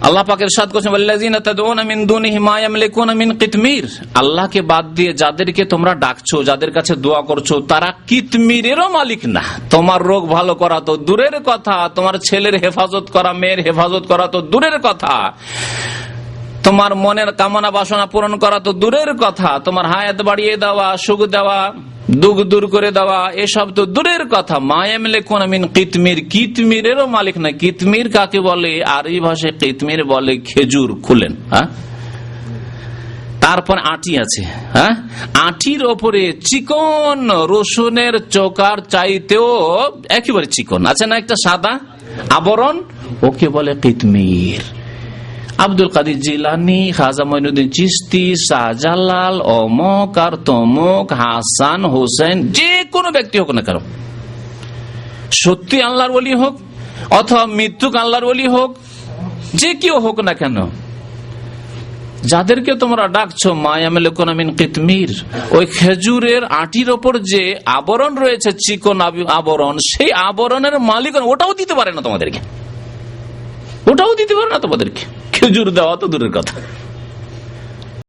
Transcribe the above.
আল্লাহ পাক ইরশাদ করেছেন ওয়াল্লাযিনা তাদউনা মিন দুনিহি মা ইয়ামলিকুনা মিন কিতমির, আল্লাহকে বাদ দিয়ে যাদেরকে তোমরা ডাকছো, যাদের কাছে দোয়া করছো, তারা কিতমিরেরও মালিক না। তোমার রোগ ভালো করা তো দূরের কথা, তোমার ছেলের হেফাজত করা, মেয়ের হেফাজত করা তো দূরের কথা, তোমার মনের কামনা বাসনা পূরণ করা তো দূরের কথা, তোমার হায়াত বাড়িয়ে দেওয়া, সুখ দেওয়া, দুঃখ দূর করে দেওয়া, এসব তো দূরের কথা। মা ইয়ামলিকুনা মিন কিতমির, কিতমিরেরও মালিক না। কিতমির কাকে বলে? আরবি ভাষায় কিতমির বলে খেজুর। খুলেন, হ্যাঁ, তারপর আটি আছে, হ্যাঁ, আটির ওপরে চিকন রসুনের চোকার চাইতেও একেবারে চিকন আছে না একটা সাদা আবরণ, ওকে বলে কিতমির। আব্দুল কাদের জিলানী, খাজা মঈনুদ্দিন চিশতি, শাহজালাল, অমক আর তমক, হাসান হোসেন, যে কোনো ব্যক্তি হোক না কেন, সত্যি আল্লাহর ওলি হোক অথবা মৃত্যুক আল্লাহর ওলি হোক, যে কেউ হোক না কেন, যাদেরকে তোমরা ডাকছো মা ইয়ামলিকুনা মিন কিতমির, ওই খেজুরের আটির ওপর যে আবরণ রয়েছে, চিকন আবরণ, সেই আবরণের মালিক ওটাও দিতে পারে না তোমাদেরকে, ওটাও দিতে পারে না তোমাদেরকে। খেজুর দেওয়া তো দূরের কথা।